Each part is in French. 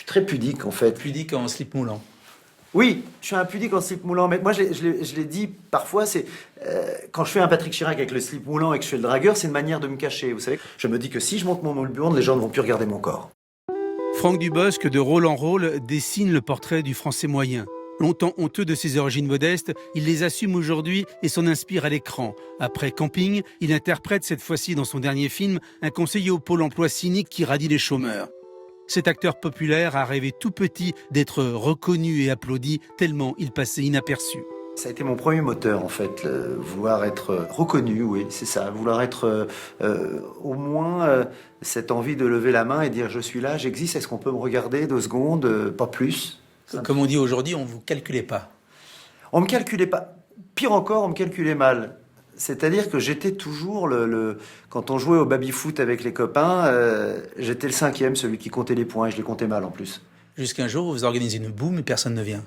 suis très pudique en fait. Pudique en slip moulant. Oui, je suis un pudique en slip moulant, mais moi je l'ai dit parfois, c'est quand je fais un Patrick Chirac avec le slip moulant et que je fais le dragueur, c'est une manière de me cacher. Vous savez, je me dis que si je monte mon moule-burne, les gens ne vont plus regarder mon corps. Franck Dubosc, de rôle en rôle, dessine le portrait du Français moyen. Longtemps honteux de ses origines modestes, il les assume aujourd'hui et s'en inspire à l'écran. Après Camping, il interprète cette fois-ci dans son dernier film un conseiller au pôle emploi cynique qui radie les chômeurs. Cet acteur populaire a rêvé tout petit d'être reconnu et applaudi tellement il passait inaperçu. Ça a été mon premier moteur en fait, vouloir être reconnu, oui, c'est ça, vouloir être au moins cette envie de lever la main et dire je suis là, j'existe, est-ce qu'on peut me regarder 2 secondes, pas plus. Comme on dit aujourd'hui, on ne vous calculait pas. On me calculait pas, pire encore, on me calculait mal. C'est-à-dire que j'étais toujours quand on jouait au baby-foot avec les copains, j'étais le 5e, celui qui comptait les points, et je les comptais mal en plus. Jusqu'un jour, vous organisez une boum et personne ne vient.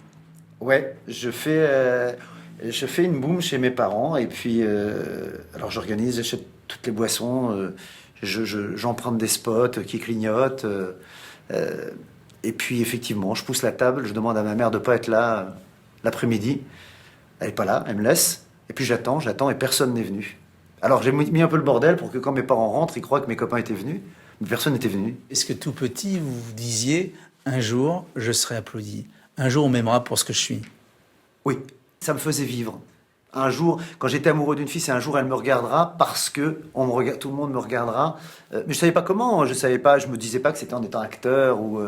Ouais, je fais une boum chez mes parents, et puis, alors j'organise, j'achète toutes les boissons, j'emprunte des spots qui clignotent, et puis effectivement, je pousse la table, je demande à ma mère de ne pas être là l'après-midi. Elle n'est pas là, elle me laisse. Et puis j'attends, et personne n'est venu. Alors j'ai mis un peu le bordel pour que quand mes parents rentrent, ils croient que mes copains étaient venus. Mais personne n'était venu. Est-ce que tout petit, vous vous disiez, un jour, je serai applaudi. Un jour, on m'aimera pour ce que je suis. Oui, ça me faisait vivre. Un jour, quand j'étais amoureux d'une fille, c'est un jour elle me regardera parce que tout le monde me regardera. Mais je savais pas comment, je me disais pas que c'était en étant acteur ou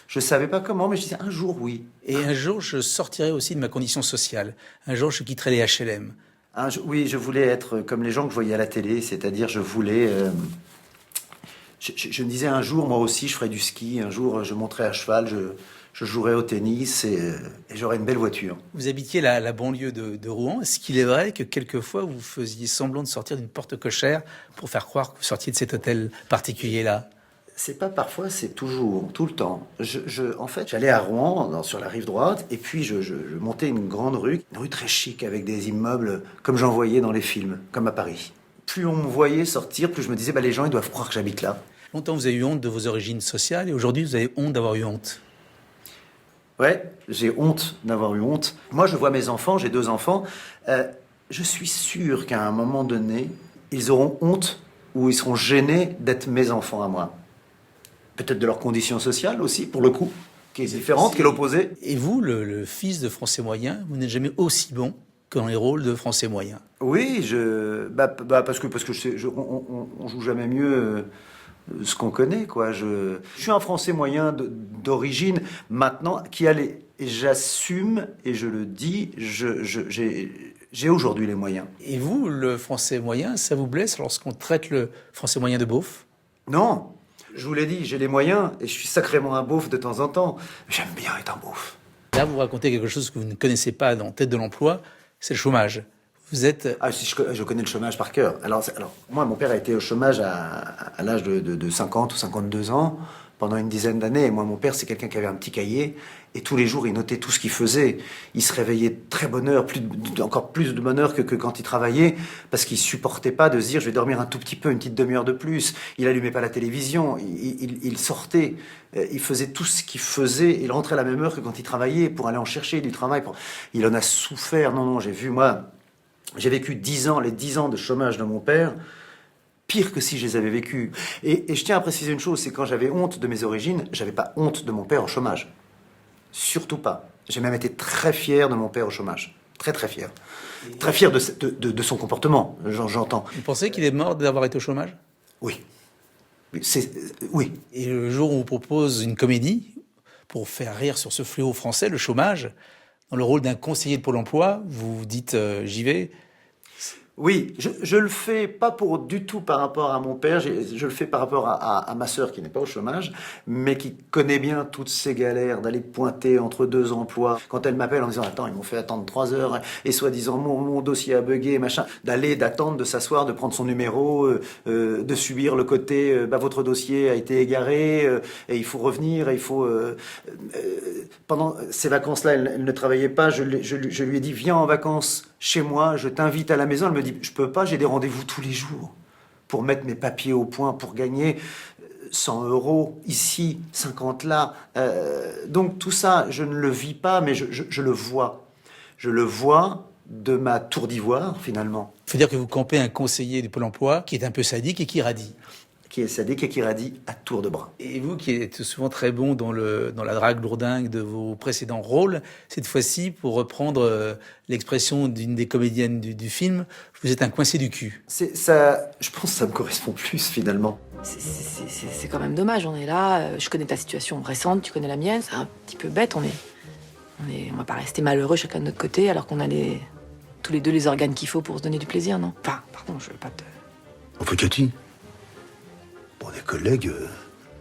je savais pas comment, mais je disais un jour oui. Et un jour, je sortirai aussi de ma condition sociale. Un jour, je quitterai les HLM. Oui, je voulais être comme les gens que je voyais à la télé, c'est-à-dire je voulais. Je me disais un jour, moi aussi, je ferais du ski. Un jour, je monterais à cheval, je jouerais au tennis et j'aurais une belle voiture. Vous habitiez la banlieue de Rouen. Est-ce qu'il est vrai que quelquefois, vous faisiez semblant de sortir d'une porte cochère pour faire croire que vous sortiez de cet hôtel particulier-là? C'est pas parfois, c'est toujours, tout le temps. En fait, j'allais à Rouen, sur la rive droite, et puis je montais une grande rue, une rue très chic, avec des immeubles comme j'en voyais dans les films, comme à Paris. Plus on me voyait sortir, plus je me disais, les gens, ils doivent croire que j'habite là. Longtemps, vous avez eu honte de vos origines sociales, et aujourd'hui, vous avez honte d'avoir eu honte. Ouais, j'ai honte d'avoir eu honte. Moi, je vois mes enfants, j'ai 2 enfants. Je suis sûr qu'à un moment donné, ils auront honte ou ils seront gênés d'être mes enfants à moi. Peut-être de leur condition sociale aussi, pour le coup, qui est différente, qui est l'opposé. Et vous, le fils de Français moyen, vous n'êtes jamais aussi bon que dans les rôles de Français moyen. Oui, parce que on joue jamais mieux ce qu'on connaît, quoi. Je suis un Français moyen d'origine, maintenant, et j'assume, et je le dis, j'ai aujourd'hui les moyens. Et vous, le Français moyen, ça vous blesse lorsqu'on traite le Français moyen de beauf? Non, je vous l'ai dit, j'ai les moyens, et je suis sacrément un beauf de temps en temps. J'aime bien être un beauf. Là, vous racontez quelque chose que vous ne connaissez pas dans Tête de l'emploi, c'est le chômage. Vous êtes... Ah, si, je connais le chômage par cœur. Alors, moi, mon père a été au chômage à l'âge de 50 ou 52 ans, pendant une dizaine d'années. Et moi, mon père, c'est quelqu'un qui avait un petit cahier, et tous les jours, il notait tout ce qu'il faisait. Il se réveillait de très bonne heure, encore plus de bonne heure que quand il travaillait, parce qu'il supportait pas de se dire, je vais dormir un tout petit peu, une petite demi-heure de plus. Il allumait pas la télévision, il sortait, il faisait tout ce qu'il faisait, il rentrait à la même heure que quand il travaillait, pour aller en chercher du travail. Il en a souffert. Non, j'ai vu, moi... J'ai vécu 10 ans, les 10 ans de chômage de mon père, pire que si je les avais vécus. Et je tiens à préciser une chose, c'est quand j'avais honte de mes origines, j'avais pas honte de mon père au chômage. Surtout pas. J'ai même été très fier de mon père au chômage. Très, très fier. Très fier de son comportement, j'entends. Vous pensez qu'il est mort d'avoir été au chômage? Oui. Oui. Et le jour où on vous propose une comédie, pour faire rire sur ce fléau français, le chômage, dans le rôle d'un conseiller de Pôle emploi, vous vous dites j'y vais. Oui, je le fais pas du tout par rapport à mon père, je le fais par rapport à ma sœur qui n'est pas au chômage, mais qui connaît bien toutes ces galères d'aller pointer entre 2 emplois. Quand elle m'appelle en disant « Attends, ils m'ont fait attendre 3 heures et soi-disant mon dossier a bugué, machin », d'attendre, de s'asseoir, de prendre son numéro, de subir le côté « Votre dossier a été égaré et il faut revenir, et il faut… » Pendant ces vacances-là, elle ne travaillait pas, je lui ai dit « Viens en vacances chez moi, je t'invite à la maison ». Elle me dit « Je peux pas, j'ai des rendez-vous tous les jours pour mettre mes papiers au point, pour gagner 100 € ici, 50 là. Donc tout ça, je ne le vis pas, mais je le vois. Je le vois de ma tour d'ivoire, finalement. Il faut dire que vous campez un conseiller du Pôle emploi qui est un peu sadique et qui radie. Qui est sadique et qui radie à tour de bras. Et vous qui êtes souvent très bon dans la drague lourdingue de vos précédents rôles, cette fois-ci, pour reprendre l'expression d'une des comédiennes du film, vous êtes un coincé du cul. Ça, je pense que ça me correspond plus, finalement. C'est quand même dommage, on est là, je connais ta situation récente, tu connais la mienne, c'est un petit peu bête, on va pas rester malheureux chacun de notre côté alors qu'on a tous les deux les organes qu'il faut pour se donner du plaisir, non? Enfin, pardon, je veux pas te... Enfin, Cathy, pour des collègues...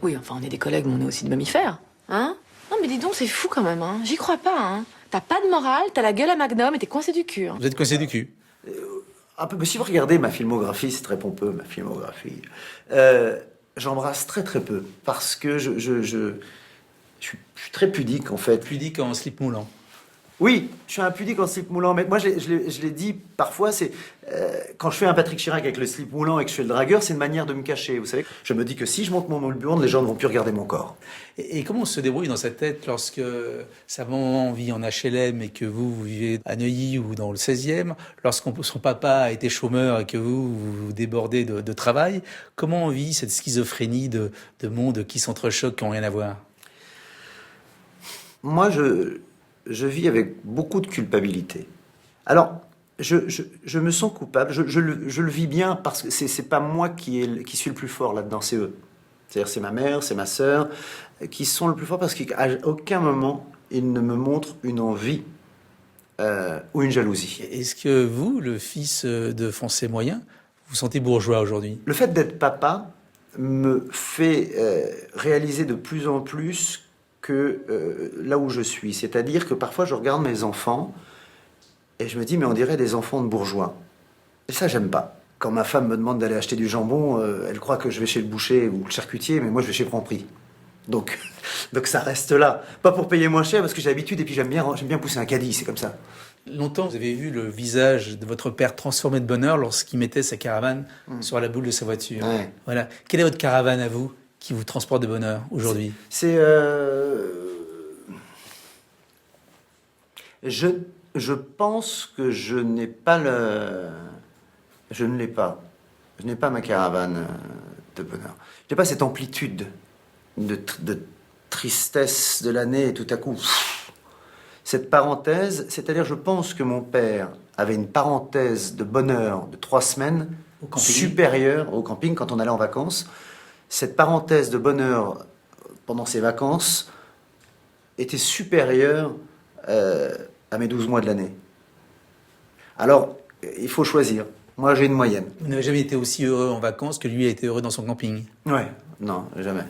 Oui, enfin, on est des collègues, mais on est aussi de mammifères, hein? Non, mais dis donc, c'est fou quand même, hein? J'y crois pas, hein? T'as pas de morale, t'as la gueule à Magnum et t'es coincé du cul, hein? Vous êtes coincé du cul. Un peu, si vous regardez ma filmographie, c'est très pompeux, ma filmographie. J'embrasse très très peu, parce que je suis très pudique, en fait. Pudique en slip moulant. Oui, je suis un pudique en slip moulant, mais moi je l'ai dit parfois, c'est quand je fais un Patrick Chirac avec le slip moulant et que je fais le dragueur, c'est une manière de me cacher, vous savez. Je me dis que si je monte mon moule-burne, les gens ne vont plus regarder mon corps. Et comment on se débrouille dans sa tête lorsque sa maman vit en HLM et que vous vivez à Neuilly ou dans le 16e, son papa a été chômeur et que vous débordez de travail, comment on vit cette schizophrénie de mondes qui s'entrechoquent, qui n'ont rien à voir? Moi, je vis avec beaucoup de culpabilité. Alors, je me sens coupable, je le vis bien parce que c'est pas moi qui suis le plus fort là-dedans, c'est eux. C'est-à-dire c'est ma mère, c'est ma sœur, qui sont le plus fort parce qu'à aucun moment, ils ne me montrent une envie ou une jalousie. Est-ce que vous, le fils de Français moyen, vous sentez bourgeois aujourd'hui? Le fait d'être papa me fait réaliser de plus en plus que là où je suis. C'est-à-dire que parfois, je regarde mes enfants et je me dis, mais on dirait des enfants de bourgeois. Et ça, j'aime pas. Quand ma femme me demande d'aller acheter du jambon, elle croit que je vais chez le boucher ou le charcutier, mais moi, je vais chez Franprix. Donc ça reste là. Pas pour payer moins cher, parce que j'ai l'habitude, et puis j'aime bien pousser un caddie, c'est comme ça. Longtemps, vous avez vu le visage de votre père transformé de bonheur lorsqu'il mettait sa caravane sur la boule de sa voiture. Ouais. Voilà. Quelle est votre caravane à vous qui vous transporte de bonheur aujourd'hui? Je pense que je n'ai pas je ne l'ai pas. Je n'ai pas ma caravane de bonheur. Je n'ai pas cette amplitude de tristesse de l'année et tout à coup... Cette parenthèse, c'est-à-dire je pense que mon père avait une parenthèse de bonheur de 3 semaines supérieure au camping quand on allait en vacances. Cette parenthèse de bonheur pendant ses vacances était supérieure à mes 12 mois de l'année. Alors, il faut choisir. Moi, j'ai une moyenne. Vous n'avez jamais été aussi heureux en vacances que lui a été heureux dans son camping? Ouais, non, jamais.